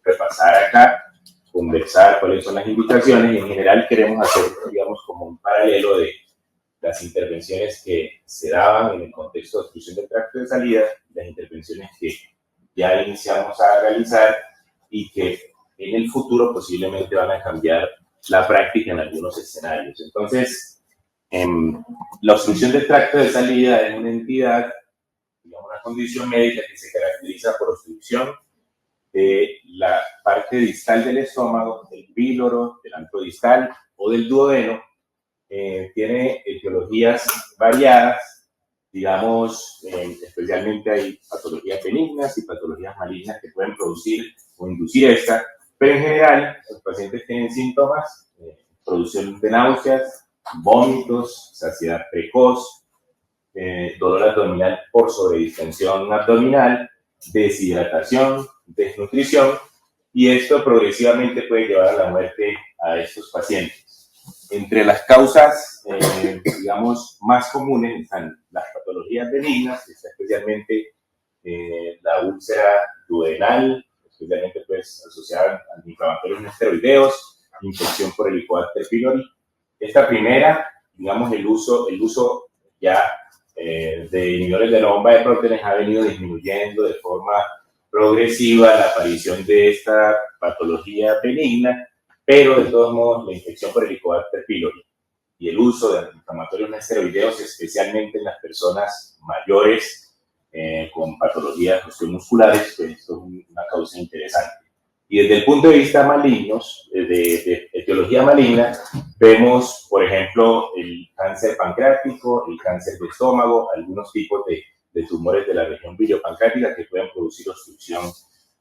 repasar acá, conversar cuáles son las indicaciones, y en general queremos hacer, digamos, como un paralelo de las intervenciones que se daban en el contexto de obstrucción del tracto de salida, las intervenciones que ya iniciamos a realizar y que en el futuro posiblemente van a cambiar la práctica en algunos escenarios. Entonces, la obstrucción del tracto de salida es una entidad, digamos, una condición médica que se caracteriza por obstrucción de la parte distal del estómago, del píloro, del antro distal o del duodeno. Tiene etiologías variadas, digamos, especialmente hay patologías benignas y patologías malignas que pueden producir o inducir esta, pero en general los pacientes tienen síntomas, producción de náuseas, vómitos, saciedad precoz, dolor abdominal por sobredistensión abdominal, deshidratación, desnutrición, y esto progresivamente puede llevar a la muerte a estos pacientes. Entre las causas, digamos, más comunes están las patologías benignas, que está especialmente la úlcera duodenal, especialmente pues, asociada a antiinflamatorios no esteroideos, infección por Helicobacter pylori. Esta primera, digamos, el uso ya de inhibidores de la bomba de prótenes ha venido disminuyendo de forma progresiva la aparición de esta patología benigna, pero de todos modos la infección por Helicobacter pylori y el uso de antiinflamatorios no esteroideos, especialmente en las personas mayores con patologías osteomusculares, pues esto es una causa interesante. Y desde el punto de vista malignos, de etiología maligna, vemos, por ejemplo, el cáncer pancreático, el cáncer de estómago, algunos tipos de tumores de la región biliopancreática que pueden producir obstrucción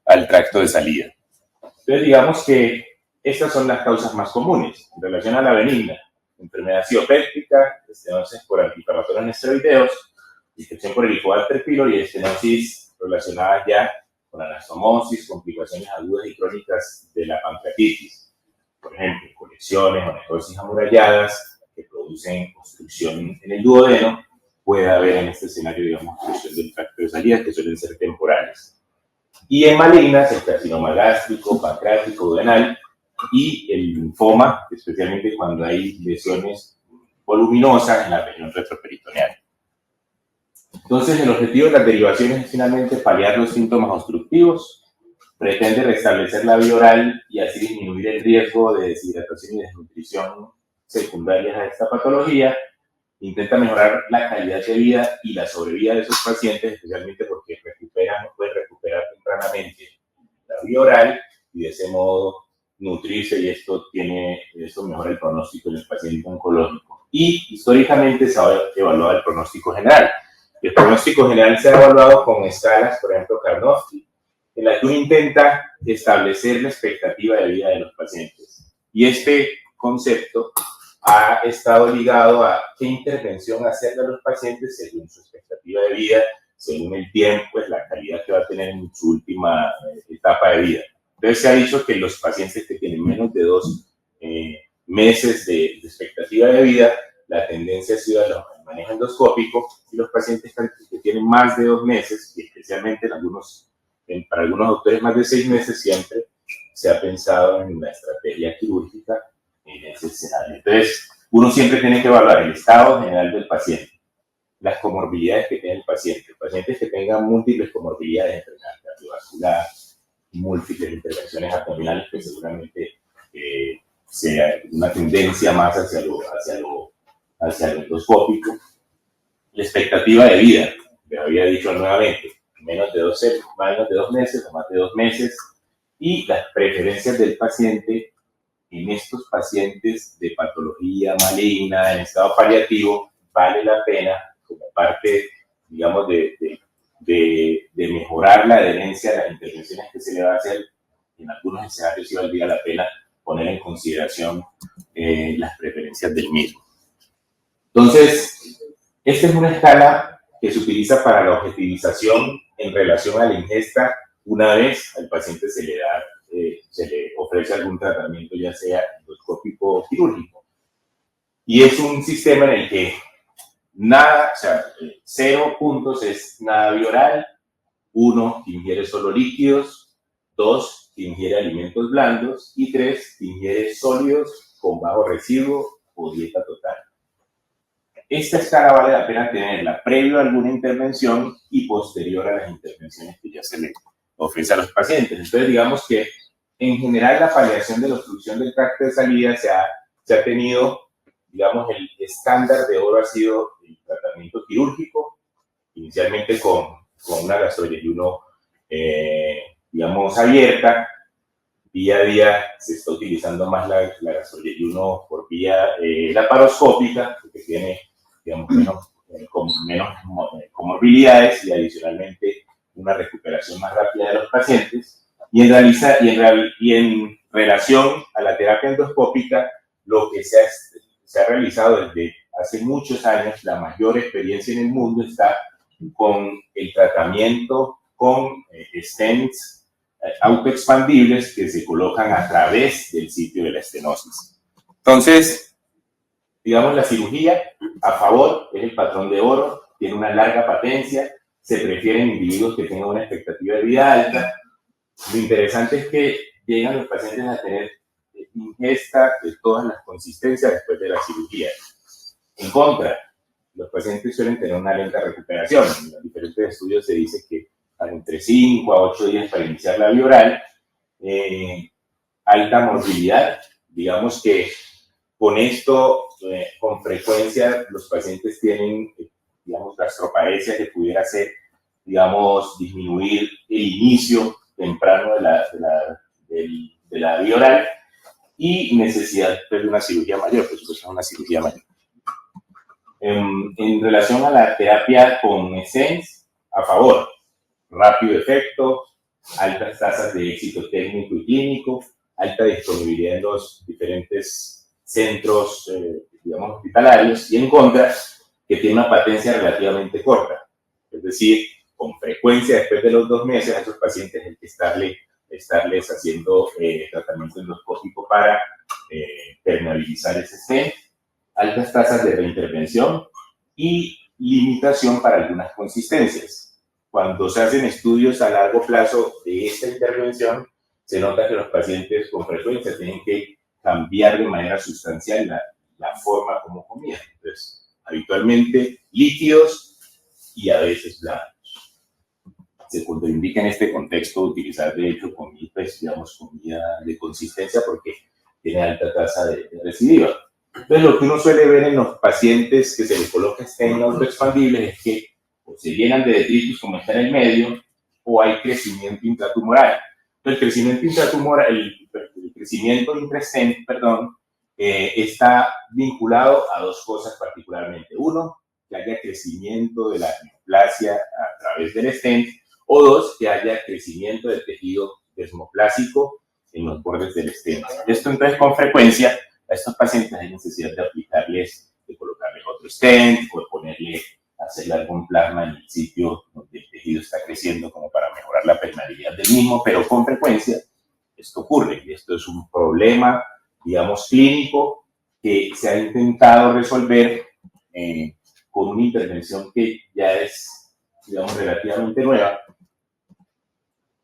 al tracto de salida. Entonces, digamos que estas son las causas más comunes en relación a la benigna: enfermedad ciopéptica, estenosis por antiinflamatorios no esteroideos, infección por Helicobacter pylori y estenosis relacionadas ya con anastomosis, complicaciones agudas y crónicas de la pancreatitis, por ejemplo, colecciones o necrosis amuralladas que producen obstrucción en el duodeno. Puede haber en este escenario, digamos, obstrucción del tracto de salida, que suelen ser temporales. Y en malignas, el carcinoma gástrico, pancreático, duodenal y el linfoma, especialmente cuando hay lesiones voluminosas en la región retroperitoneal. Entonces, el objetivo de las derivaciones es finalmente paliar los síntomas obstructivos, pretende restablecer la vía oral y así disminuir el riesgo de deshidratación y desnutrición secundarias a esta patología, intenta mejorar la calidad de vida y la sobrevida de esos pacientes, especialmente porque pueden recuperar tempranamente la vía oral y de ese modo nutrirse, y esto mejora el pronóstico en el paciente oncológico. Y históricamente se ha evaluado el pronóstico general. El pronóstico general se ha evaluado con escalas, por ejemplo, Karnofsky, en la que uno intenta establecer la expectativa de vida de los pacientes. Y este concepto ha estado ligado a qué intervención hacerle a los pacientes según su expectativa de vida, según el tiempo, pues la calidad que va a tener en su última etapa de vida. Entonces se ha dicho que los pacientes que tienen menos de 2 meses de expectativa de vida, la tendencia ha sido al manejo endoscópico, y los pacientes que tienen más de 2 meses, y especialmente para algunos doctores más de 6 meses, siempre se ha pensado en la estrategia quirúrgica en ese escenario. Entonces, uno siempre tiene que evaluar el estado general del paciente, las comorbilidades que tiene el paciente. Pacientes que tengan múltiples comorbilidades, enfermedad cardiovascular, múltiples intervenciones abdominales, que seguramente sea una tendencia más hacia lo endoscópico. La expectativa de vida, lo había dicho nuevamente, menos de 2 meses o más de 2 meses, y las preferencias del paciente en estos pacientes de patología maligna, en estado paliativo, vale la pena, como parte, digamos, de mejorar la adherencia a las intervenciones que se le va a hacer. En algunos escenarios sí valdría la pena poner en consideración las preferencias del mismo. Entonces, esta es una escala que se utiliza para la objetivización en relación a la ingesta una vez al paciente se le ofrece algún tratamiento, ya sea endoscópico o quirúrgico. Y es un sistema en el que nada, o sea, 0 puntos es nada vía oral, 1 ingiere solo líquidos, 2, que ingiere alimentos blandos, y 3, que ingiere sólidos con bajo residuo o dieta total. Esta escala vale la pena tenerla previo a alguna intervención y posterior a las intervenciones que ya se le ofrece a los pacientes. Entonces, digamos que en general la paliación de la obstrucción del tracto de salida se ha tenido, digamos, el estándar de oro ha sido el tratamiento quirúrgico, inicialmente con una gastroyeyuno, digamos, abierta. Día a día se está utilizando más la gastroyeyuno por vía laparoscópica, porque tiene, digamos, menos comorbilidades y adicionalmente una recuperación más rápida de los pacientes. Y en relación a la terapia endoscópica, lo que se ha realizado desde hace muchos años, la mayor experiencia en el mundo está con el tratamiento con stents autoexpandibles que se colocan a través del sitio de la estenosis. Entonces, digamos, la cirugía a favor es el patrón de oro, tiene una larga patencia, se prefieren individuos que tengan una expectativa de vida alta. Lo interesante es que llegan los pacientes a tener ingesta de todas las consistencias después de la cirugía. En contra, los pacientes suelen tener una lenta recuperación. En los diferentes estudios se dice que entre 5 a 8 días para iniciar la vía oral, alta morbilidad. Digamos que con esto, con frecuencia, los pacientes tienen, digamos, gastroparesia que pudiera ser, digamos, disminuir el inicio temprano de la vía oral y necesidad de una cirugía mayor, por supuesto, una cirugía mayor. En relación a la terapia con stents, a favor, rápido efecto, altas tasas de éxito técnico y clínico, alta disponibilidad en los diferentes centros, digamos, hospitalarios, y en contra, que tiene una patencia relativamente corta. Es decir, con frecuencia, después de los 2 meses, a esos pacientes hay que estarles haciendo tratamiento endoscópico para permeabilizar ese stent, altas tasas de reintervención y limitación para algunas consistencias. Cuando se hacen estudios a largo plazo de esta intervención, se nota que los pacientes con frecuencia tienen que cambiar de manera sustancial la forma como comían. Entonces, habitualmente líquidos y a veces blandos. Se contraindica en este contexto utilizar, de hecho, comida, pues, digamos, comida de consistencia porque tiene alta tasa de recidiva. Entonces, lo que uno suele ver en los pacientes que se les coloca stent autoexpandibles es que o se llenan de detritus como está en el medio, o hay crecimiento intratumoral. Entonces, el crecimiento intratumoral, el crecimiento intrastent, está vinculado a 2 cosas particularmente. Uno, que haya crecimiento de la neoplasia a través del stent, o 2, que haya crecimiento del tejido desmoplásico en los bordes del stent. Esto entonces con frecuencia a estos pacientes hay necesidad de colocarles otro stent o de hacerle algún plasma en el sitio donde el tejido está creciendo como para mejorar la permeabilidad del mismo, pero con frecuencia esto ocurre y esto es un problema, digamos, clínico que se ha intentado resolver con una intervención que ya es, digamos, relativamente nueva,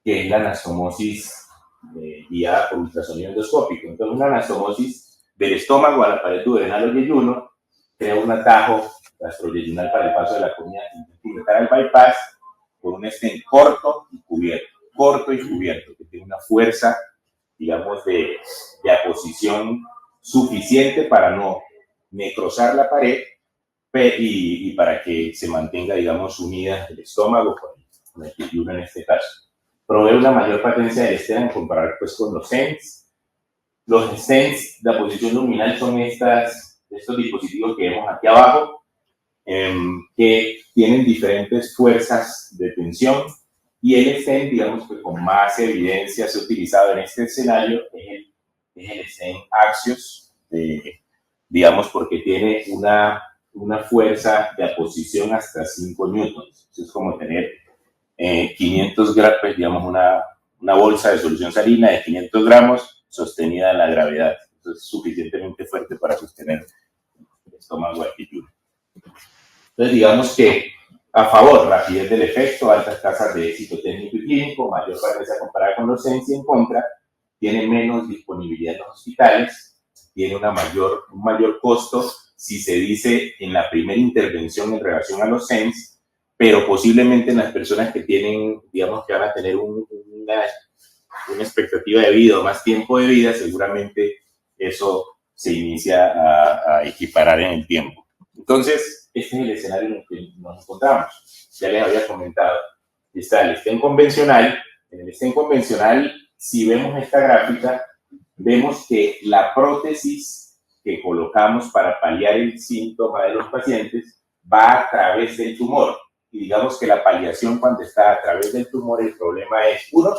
que es la anastomosis guiada por ultrasonido endoscópico. Entonces, una anastomosis del estómago a la pared duodenal o yeyuno crea un atajo gastroyeyunal para el paso de la comida intestinal al bypass con un stent corto y cubierto, que tiene una fuerza, digamos, de aposición suficiente para no necrosar la pared y para que se mantenga, digamos, unida el estómago con el yeyuno en este caso. Provee una mayor patencia del stent en comparar, pues, con los stents. Los stents de aposición luminal son estos dispositivos que vemos aquí abajo, que tienen diferentes fuerzas de tensión, y el stent, digamos, que con más evidencia se ha utilizado en este escenario es el stent Axios, digamos, porque tiene una fuerza de aposición hasta 5 newtons. Eso es como tener 500 gramos, pues, digamos, una bolsa de solución salina de 500 gramos sostenida en la gravedad. Eso es suficientemente fuerte para sostener el estómago al yeyuno. Entonces, digamos que A favor, rapidez del efecto, altas tasas de éxito técnico y clínico, mayor valencia comparada con los SENS, y en contra, tiene menos disponibilidad en los hospitales, tiene un mayor costo, si se dice en la primera intervención en relación a los SENS, pero posiblemente en las personas que tienen, digamos, que van a tener una expectativa de vida o más tiempo de vida, seguramente eso se inicia a equiparar en el tiempo. Entonces, este es el escenario en el que nos encontramos. Ya les había comentado. Está el stent convencional. En el stent convencional, si vemos esta gráfica, vemos que la prótesis que colocamos para paliar el síntoma de los pacientes va a través del tumor. Y digamos que la paliación cuando está a través del tumor, el problema es, uno,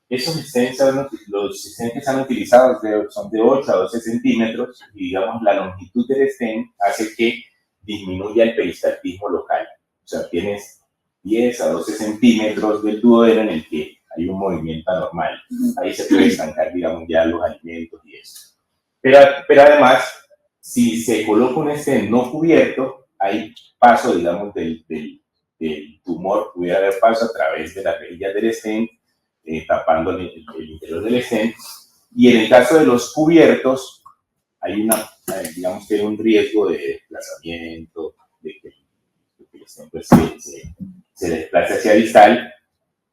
esos stents, los stents que se han utilizado son de 8 a 12 centímetros y digamos la longitud del stent hace que disminuya el peristaltismo local. O sea, tienes 10 a 12 centímetros del duodeno en el que hay un movimiento anormal. Ahí se puede estancar, digamos, ya los alimentos y eso. Pero además, si se coloca un stent no cubierto, hay paso, digamos, del tumor, pudiera haber paso a través de las rejillas del stent, tapando el interior del stent. Y en el caso de los cubiertos, hay digamos que hay un riesgo de desplazamiento, de que el stent pues, se desplace hacia distal,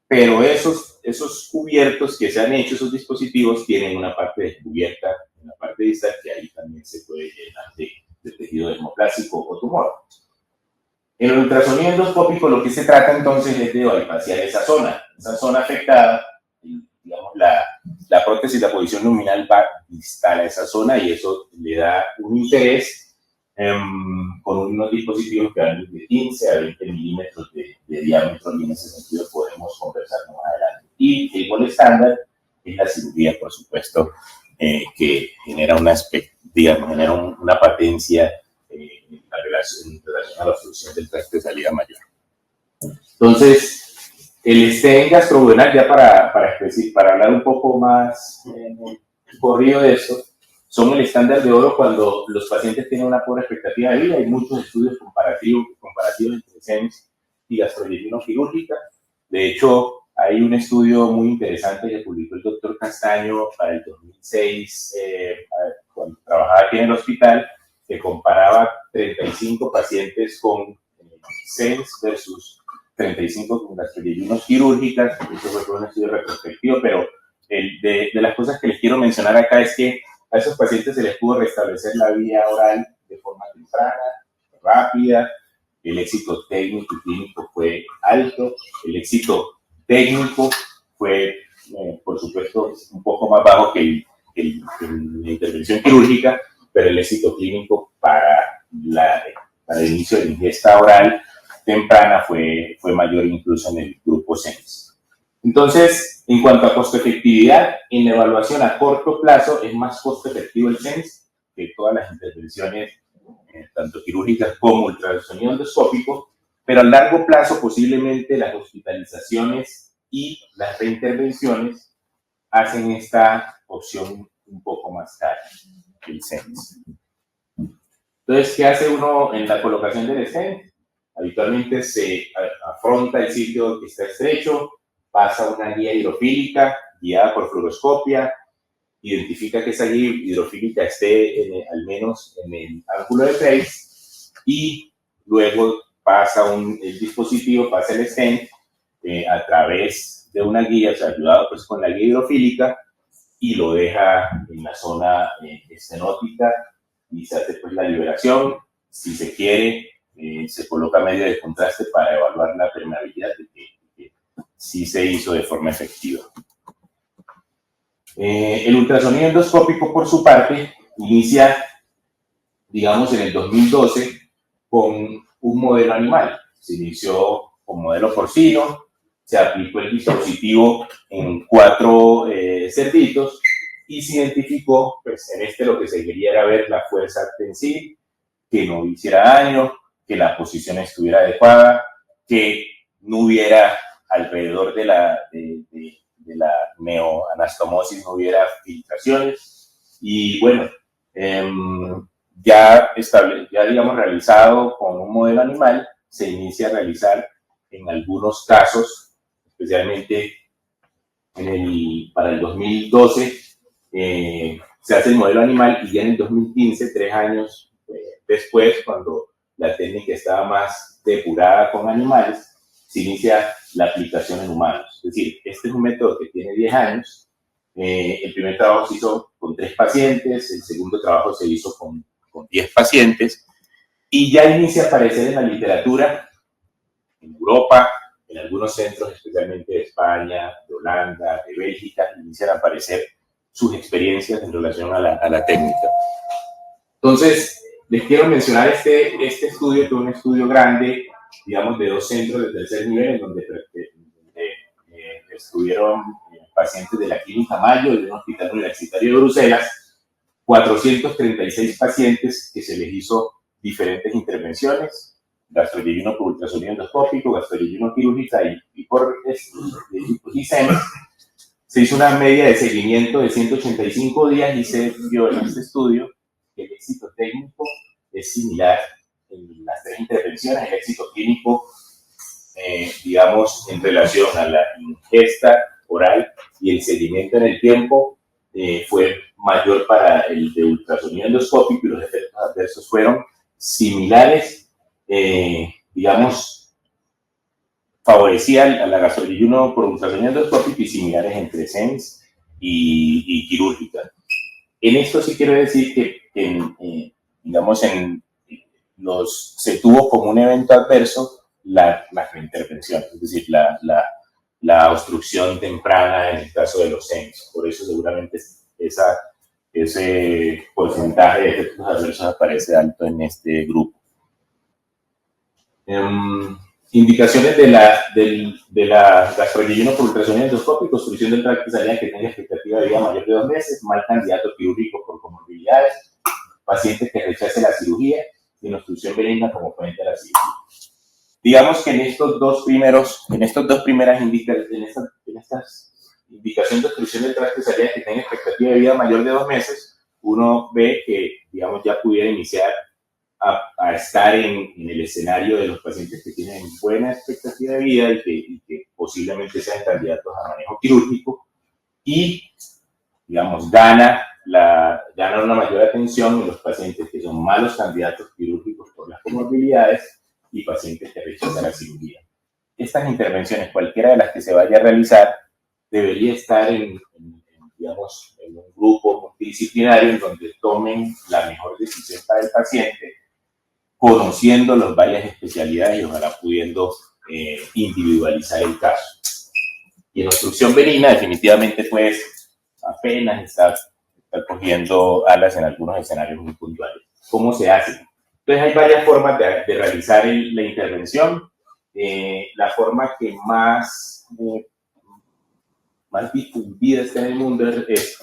pero esos cubiertos que se han hecho, esos dispositivos, tienen una parte descubierta en la parte distal que ahí también se puede llenar de tejido dermoplásico o tumor. En el ultrasonido endoscópico lo que se trata entonces es de bypasear esa zona afectada, digamos la prótesis, la posición luminal va distal a esa zona y eso le da un interés con unos dispositivos que van de 15 a 20 milímetros de diámetro y en ese sentido podemos conversar más adelante. Y el gol estándar es la cirugía, por supuesto, que genera una patencia en relación a la obstrucción del tracto de salida mayor. Entonces, el stent gastroduodenal, ya para hablar un poco más corrido de esto, son el estándar de oro cuando los pacientes tienen una pobre expectativa de vida. Hay muchos estudios comparativos entre SENS y gastrolitis quirúrgica. De hecho, hay un estudio muy interesante que publicó el doctor Castaño para el 2006, cuando trabajaba aquí en el hospital, que comparaba 35 pacientes con SENS versus 35 con gastrolitis quirúrgicas. Eso fue un estudio retrospectivo, pero de las cosas que les quiero mencionar acá es que a esos pacientes se les pudo restablecer la vía oral de forma temprana, rápida. El éxito técnico y clínico fue alto. El éxito técnico fue, por supuesto, un poco más bajo que la intervención quirúrgica, pero el éxito clínico para el inicio de la ingesta oral temprana fue mayor incluso en el grupo SENS. Entonces, en cuanto a costo-efectividad, en la evaluación a corto plazo es más costo-efectivo el SENS que todas las intervenciones, tanto quirúrgicas como ultrasonido endoscópico, pero a largo plazo posiblemente las hospitalizaciones y las reintervenciones hacen esta opción un poco más cara que el SENS. Entonces, ¿qué hace uno en la colocación del stent? Habitualmente se afronta el sitio que está estrecho, pasa una guía hidrofílica guiada por fluoroscopia, identifica que esa guía hidrofílica esté al menos en el ángulo de Trace y luego pasa el dispositivo, pasa el stent a través de una guía, o sea, ayudado pues con la guía hidrofílica y lo deja en la zona estenótica y se hace pues la liberación. Si se quiere, se coloca medio de contraste para evaluar la permeabilidad de que sí se hizo de forma efectiva. El ultrasonido endoscópico, por su parte, inicia, digamos, en el 2012 con un modelo animal. Se inició con modelo porcino, se aplicó el dispositivo en 4 cerditos y se identificó, pues en lo que se quería era ver la fuerza en sí, que no hiciera daño, que la posición estuviera adecuada, que no hubiera alrededor de la neoanastomosis, no hubiera filtraciones. Y bueno, ya digamos realizado con un modelo animal, se inicia a realizar en algunos casos, especialmente para el 2012, se hace el modelo animal, y ya en el 2015, 3 años después, cuando la técnica estaba más depurada con animales, se inicia la aplicación en humanos. Es decir, este es un método que tiene 10 años. El primer trabajo se hizo con 3 pacientes, el segundo trabajo se hizo con 10 pacientes, y ya inicia a aparecer en la literatura en Europa, en algunos centros, especialmente de España, de Holanda, de Bélgica, inician a aparecer sus experiencias en relación a la técnica. Entonces, les quiero mencionar este estudio, que es un estudio grande, digamos, de 2 centros de tercer nivel, en donde estuvieron pacientes de la Clínica Mayo y de un hospital universitario de Bruselas, 436 pacientes que se les hizo diferentes intervenciones, gastrolleguino por ultrasonido endoscópico, gastrolleguino quirúrgica y por ICEMS. Se hizo una media de seguimiento de 185 días y se vio en este estudio que el éxito técnico es similar en las 3 intervenciones. El éxito clínico, digamos, en relación a la ingesta oral y el seguimiento en el tiempo, fue mayor para el de ultrasonido endoscópico, y los efectos adversos fueron similares, digamos, favorecía a la gastrolleguino por ultrasonido endoscópico y similares entre SENS y quirúrgica. En esto sí quiero decir que digamos, se tuvo como un evento adverso la reintervención, es decir, la obstrucción temprana en el caso de los SENS. Por eso seguramente ese porcentaje de efectos adversos aparece alto en este grupo. Indicaciones de la gastrolleguino por ultrasonido endoscópico: obstrucción del tracto salina que tenga expectativa de vida mayor de 2 meses, mal candidato quirúrgico por comorbilidades, paciente que rechace la cirugía, sin obstrucción benigna como fuente de la cirugía. Digamos que en estas dos primeras indicaciones de obstrucción del tracto salina que tenga expectativa de vida mayor de 2 meses, uno ve que, digamos, ya pudiera iniciar a estar en el escenario de los pacientes que tienen buena expectativa de vida y que posiblemente sean candidatos a manejo quirúrgico, y, digamos, gana una mayor atención en los pacientes que son malos candidatos quirúrgicos por las comorbilidades y pacientes que rechazan la cirugía. Estas intervenciones, cualquiera de las que se vaya a realizar, debería estar digamos, en un grupo multidisciplinario en donde tomen la mejor decisión para el paciente, conociendo las varias especialidades y ojalá pudiendo individualizar el caso. Y en obstrucción benigna, definitivamente, pues, apenas está cogiendo alas en algunos escenarios muy puntuales. ¿Cómo se hace? Entonces, hay varias formas de realizar la intervención. La forma que más difundida está en el mundo es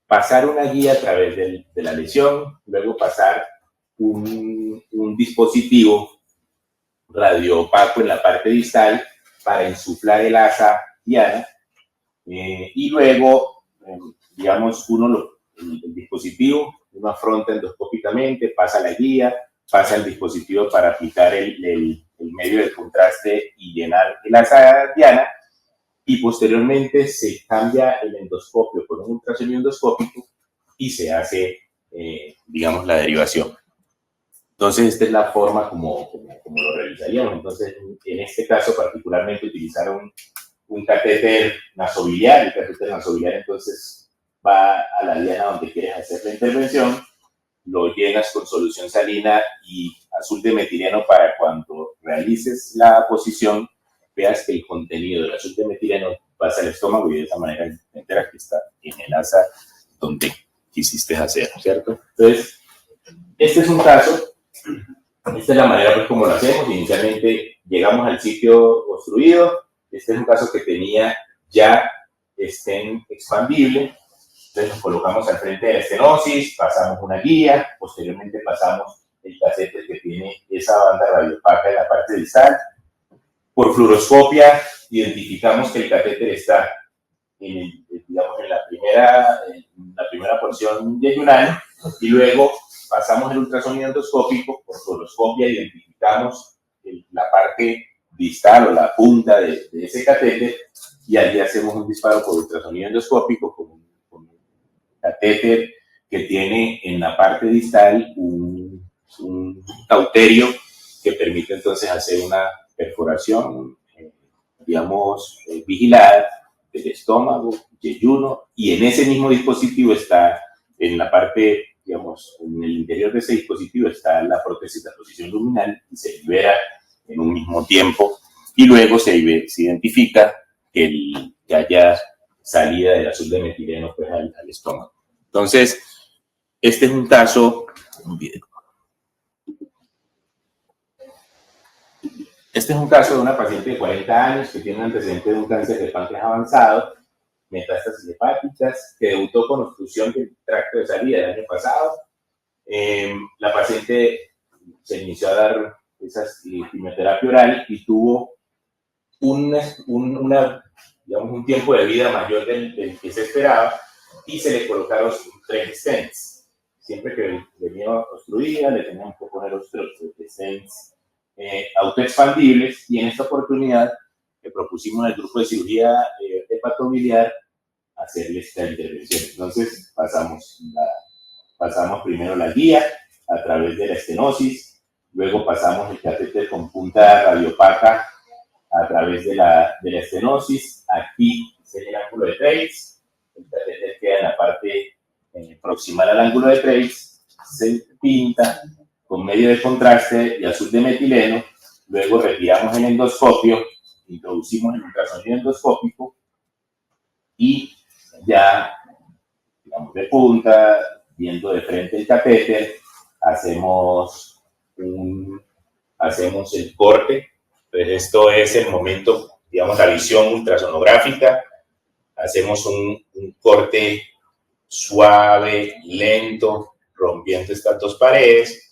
pasar una guía a través de la lesión, luego pasar un dispositivo radioopaco en la parte distal para insuflar el asa diana, y luego, digamos, el dispositivo, uno afronta endoscópicamente, pasa la guía, pasa el dispositivo para aplicar el medio de contraste y llenar el asa diana, y posteriormente se cambia el endoscopio por un ultrasonido endoscópico y se hace, digamos, la derivación. Entonces, esta es la forma como lo realizaríamos. Entonces, en este caso particularmente, utilizar un catéter nasobiliar. El catéter nasobiliar, entonces, va a la diana donde quieres hacer la intervención, lo llenas con solución salina y azul de metileno para cuando realices la posición, veas que el contenido del azul de metileno pasa al estómago y de esa manera te enteras que está en el asa donde quisiste hacer, ¿cierto? Entonces, este es un caso. Esta es la manera, pues, como lo hacemos. Inicialmente llegamos al sitio obstruido. Este es un caso que tenía ya estén expandible. Entonces nos colocamos al frente de la estenosis, pasamos una guía, posteriormente pasamos el catéter que tiene esa banda radiopaca en la parte distal. Por fluoroscopia identificamos que el catéter está en la primera porción yeyunal, y luego pasamos el ultrasonido endoscópico. Por fluoroscopia identificamos la parte distal o la punta de ese catéter, y allí hacemos un disparo por ultrasonido endoscópico con un catéter que tiene en la parte distal un cauterio que permite entonces hacer una perforación, digamos, vigilada del estómago, yeyuno, y en ese mismo dispositivo está, en la parte, digamos, en el interior de ese dispositivo está la prótesis de posición luminal y se libera en un mismo tiempo, y luego se identifica que haya salida del azul de metileno pues, al estómago. Entonces, este es un caso, de una paciente de 40 años que tiene un antecedente de un cáncer de páncreas avanzado, metástasis hepáticas, que debutó con obstrucción del tracto de salida el año pasado. La paciente se inició a dar quimioterapia oral y tuvo un tiempo de vida mayor del que se esperaba, y se le colocaron 3 stents. Siempre que venía obstruida, le teníamos que poner los stents autoexpandibles, y en esta oportunidad le propusimos al grupo de cirugía hepatobiliar hacerle esta intervención. Entonces pasamos primero la guía a través de la estenosis, luego pasamos el catéter con punta radiopaca a través de la estenosis. Aquí es el ángulo de Treitz, el catéter queda en la parte proximal al ángulo de Treitz, se pinta con medio de contraste y azul de metileno, luego retiramos el endoscopio, introducimos el ultrasonido endoscópico y ya, digamos, de punta, viendo de frente el catéter, hacemos el corte. Entonces, esto es el momento, digamos, la visión ultrasonográfica. Hacemos un corte suave, lento, rompiendo estas 2 paredes.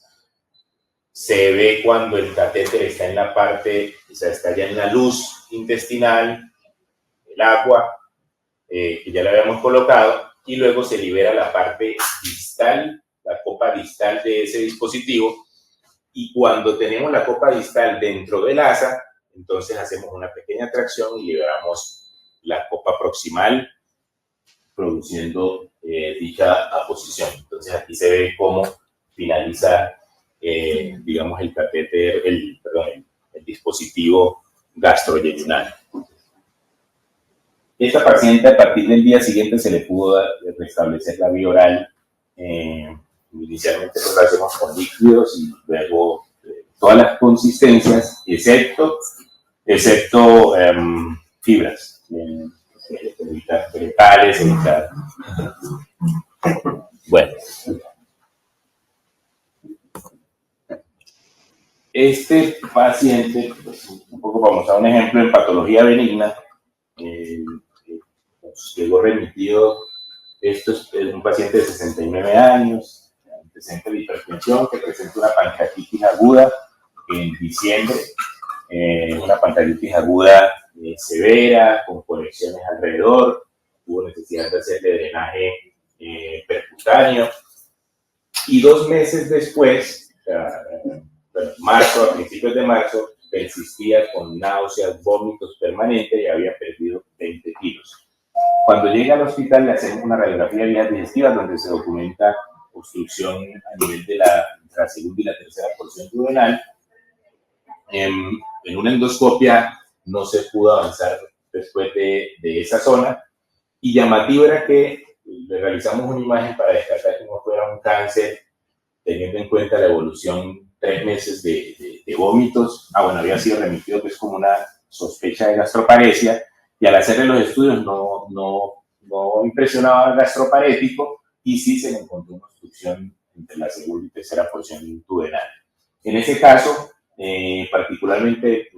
Se ve cuando el catéter está en la parte, o sea, está ya en la luz intestinal, el agua, que ya le habíamos colocado, y luego se libera la parte distal, la copa distal de ese dispositivo, y cuando tenemos la copa distal dentro del asa, entonces hacemos una pequeña tracción y liberamos la copa proximal, produciendo dicha aposición. Entonces aquí se ve cómo finaliza, digamos, el catéter, el dispositivo gastroyeyunal. Esta paciente, a partir del día siguiente, se le pudo restablecer la vía oral. Inicialmente lo hacemos con líquidos y luego todas las consistencias, excepto fibras, vegetales, Bueno. Este paciente, pues, un poco vamos a un ejemplo en patología benigna, nos llegó remitido. Esto es un paciente de 69 años, antecedente de hipertensión, que presenta una pancreatitis aguda en diciembre, una pancreatitis aguda severa, con conexiones alrededor, hubo necesidad de hacerle drenaje percutáneo, y 2 meses después, a principios de marzo, persistía con náuseas, vómitos permanentes y había perdido 20 kilos. Cuando llega al hospital le hacemos una radiografía de vías digestivas donde se documenta obstrucción a nivel de la segunda y la tercera porción duodenal. En una endoscopia no se pudo avanzar después de esa zona, y llamativo era que le realizamos una imagen para descartar que no fuera un cáncer, teniendo en cuenta la evolución 3 meses de vómitos. Había sido remitido pues como una sospecha de gastroparesia, y al hacerle los estudios no impresionaba el gastroparético, y sí se le encontró una obstrucción entre la segunda y tercera porción duodenal. En ese caso, particularmente,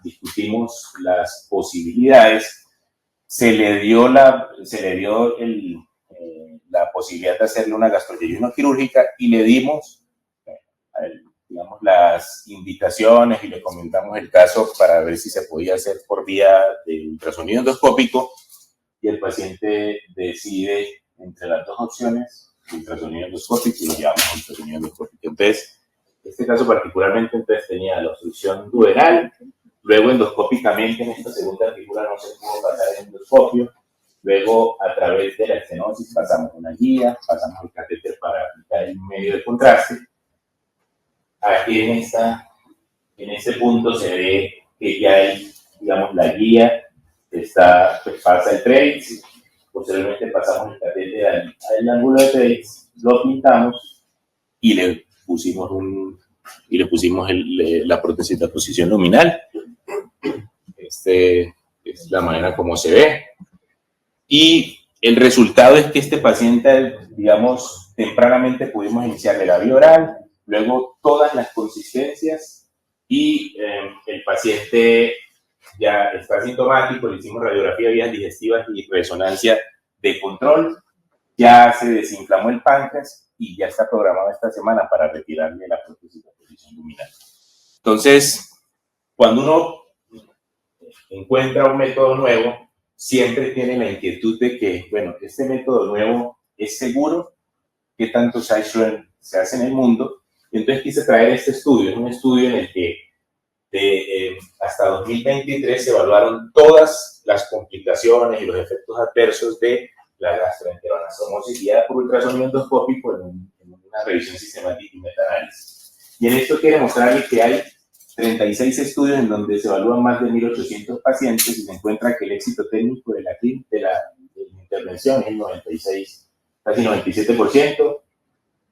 discutimos las posibilidades. Se le dio la posibilidad de hacerle una gastroyeyuno quirúrgica, y le dimos, digamos, las indicaciones y le comentamos el caso para ver si se podía hacer por vía de ultrasonido endoscópico, y el paciente decide entre las 2 opciones, ultrasonido endoscópico, y lo llevamos a ultrasonido endoscópico. Entonces, este caso particularmente, entonces tenía la obstrucción duodenal, luego endoscópicamente en esta segunda figura no se pudo pasar el endoscopio, luego a través de la estenosis pasamos una guía, pasamos el catéter para aplicar el medio de contraste. Aquí en este punto se ve que ya hay, digamos, la guía, está, pues pasa el trace, posteriormente pasamos el catéter al ángulo de trace, lo pintamos y le pusimos la prótesis de posición luminal. Este es la manera como se ve. Y el resultado es que este paciente, digamos, tempranamente pudimos iniciarle la vía oral, luego todas las consistencias y el paciente ya está asintomático, le hicimos radiografía de vías digestivas y resonancia de control, ya se desinflamó el páncreas y ya está programado esta semana para retirarle la prótesis de posición luminal. Entonces, cuando uno encuentra un método nuevo, siempre tiene la inquietud de que, bueno, este método nuevo es seguro, qué tanto se hace en el mundo. Entonces quise traer este estudio, es un estudio en el que hasta 2023 se evaluaron todas las complicaciones y los efectos adversos de la gastroenteroblastomosis guiada por ultrasonido endoscópico en una revisión sistemática y metaanálisis. Y en esto quiero mostrarles que hay 36 estudios en donde se evalúan más de 1.800 pacientes y se encuentra que el éxito técnico de la intervención es el 96, casi 97%,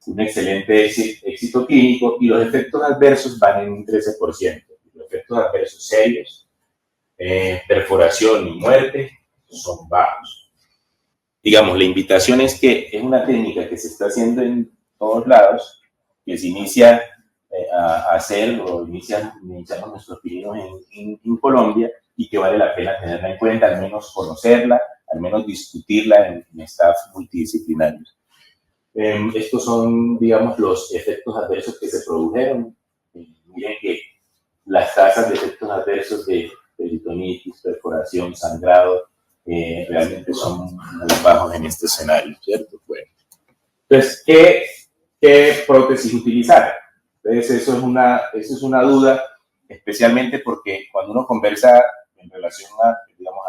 un excelente éxito clínico, y los efectos adversos van en un 13%. Los efectos adversos serios, perforación y muerte, son bajos. Digamos, la invitación es que es una técnica que se está haciendo en todos lados, que se inicia a hacer o iniciamos nuestros pininos en Colombia, y que vale la pena tenerla en cuenta, al menos conocerla, al menos discutirla en staff multidisciplinarios. Estos son, digamos, los efectos adversos que se produjeron. Miren que las tasas de efectos adversos de peritonitis, perforación, sangrado, realmente son muy bajos en este escenario, ¿cierto? Bueno, entonces, ¿qué prótesis utilizar? Entonces, eso es una duda, especialmente porque cuando uno conversa en relación a, digamos,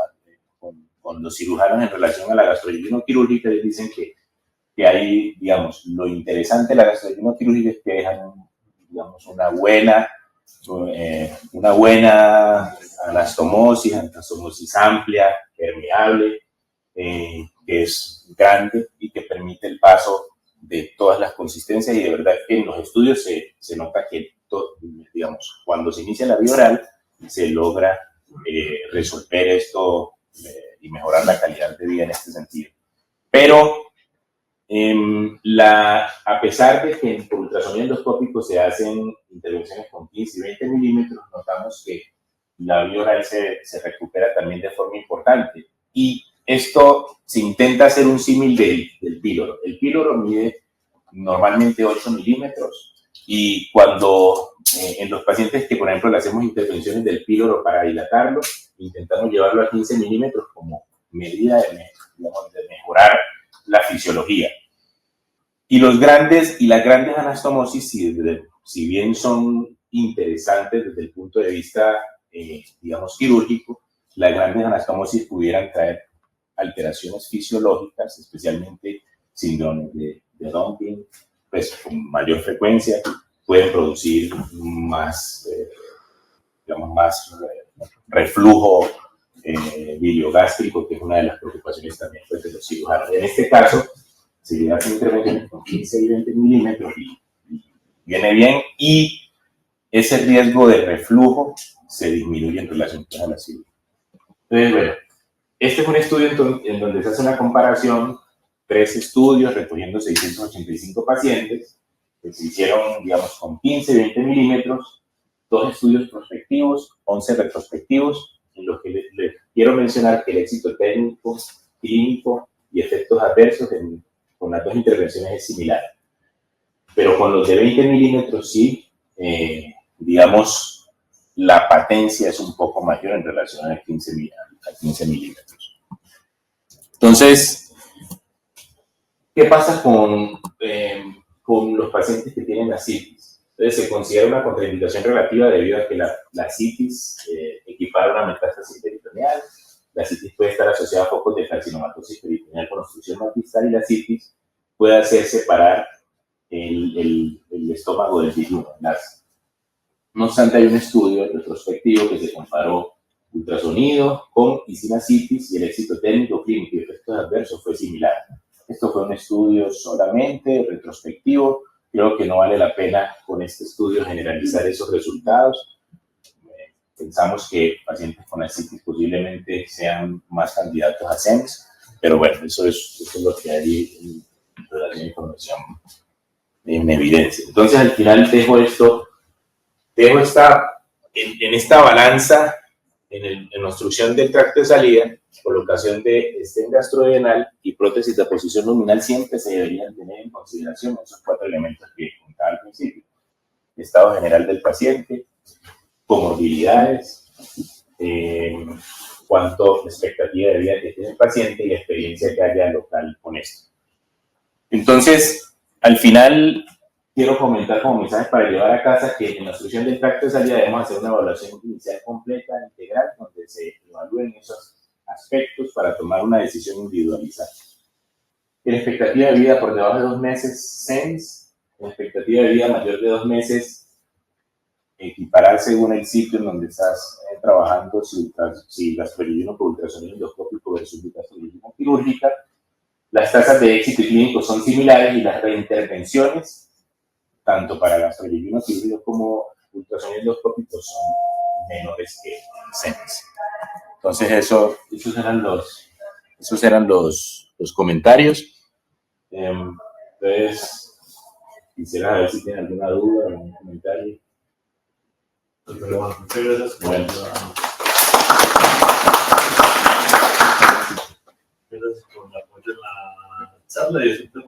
con los cirujanos en relación a la gastrointestinal-quirúrgica, les dicen que hay, digamos, lo interesante de la gastrointestinal-quirúrgica es que dejan, digamos, una buena anastomosis amplia, permeable, que es grande y que permite el paso de todas las consistencias, y de verdad que en los estudios se nota que, digamos, cuando se inicia la vía oral se logra resolver esto y mejorar la calidad de vida en este sentido. Pero a pesar de que por ultrasonido endoscópico se hacen intervenciones con 15 y 20 milímetros, notamos que la vía oral se recupera también de forma importante. Y esto se intenta hacer un símil del píloro. El píloro mide normalmente 8 milímetros, y cuando en los pacientes que, por ejemplo, le hacemos intervenciones del píloro para dilatarlo, intentamos llevarlo a 15 milímetros como medida de mejorar la fisiología. Y las grandes anastomosis, si bien son interesantes desde el punto de vista, digamos, quirúrgico, las grandes anastomosis pudieran traer alteraciones fisiológicas, especialmente síndromes de Dumping, pues con mayor frecuencia, pueden producir más reflujo biliogástrico, que es una de las preocupaciones también, pues, de los cirujanos. En este caso, se hacen intervenciones con 15 y 20 milímetros y viene bien, y ese riesgo de reflujo se disminuye en relación a la cirugía. Entonces, bueno, este es un estudio en donde se hace una comparación, 3 estudios recogiendo 685 pacientes que se hicieron, digamos, con 15 y 20 milímetros, 2 estudios prospectivos, 11 retrospectivos, en los que les quiero mencionar que el éxito técnico, clínico y efectos adversos con las 2 intervenciones es similar. Pero con los de 20 milímetros sí, digamos, la patencia es un poco mayor en relación a 15 milímetros. Entonces, ¿qué pasa con los pacientes que tienen ascitis? Entonces se considera una contraindicación relativa debido a que la citis equipara una metástasis peritoneal. La citis puede estar asociada a focos de carcinomatosis peritoneal con obstrucción distal y la citis puede hacer separar el estómago del yeyuno. No obstante, hay un estudio retrospectivo que se comparó ultrasonido con y sin citis y el éxito técnico, clínico y efectos adversos fue similar. Esto fue un estudio solamente retrospectivo. Creo que no vale la pena con este estudio generalizar esos resultados. Pensamos que pacientes con ascitis posiblemente sean más candidatos a SENS, pero bueno, eso es lo que hay en relación a información en evidencia. Entonces, al final dejo en esta balanza, en obstrucción del tracto de salida, colocación de estén gastrodenal y prótesis de posición luminal siempre se deberían tener en consideración esos 4 elementos que contaba al principio. Estado general del paciente, comorbilidades, cuánto expectativa de vida que tiene el paciente y la experiencia que haya local con esto. Entonces, al final, quiero comentar como mensaje para llevar a casa que en la obstrucción del tracto de salida debemos hacer una evaluación inicial completa, integral, donde se evalúen esos aspectos para tomar una decisión individualizada. En expectativa de vida por debajo de 2 meses, SENS. En expectativa de vida mayor de 2 meses, equiparar según el sitio en donde estás trabajando, si gastroleyuno por ultrasonido endoscópico versus gastroleyuno quirúrgica. Las tasas de éxito clínico son similares y las reintervenciones, tanto para gastroleyuno quirúrgico como ultrasonido endoscópico, son menores que SENS. Entonces, esos eran los comentarios. Entonces, quisiera ver si tienen alguna duda, algún comentario. Muchas gracias. Bueno. Gracias por el apoyo en la charla y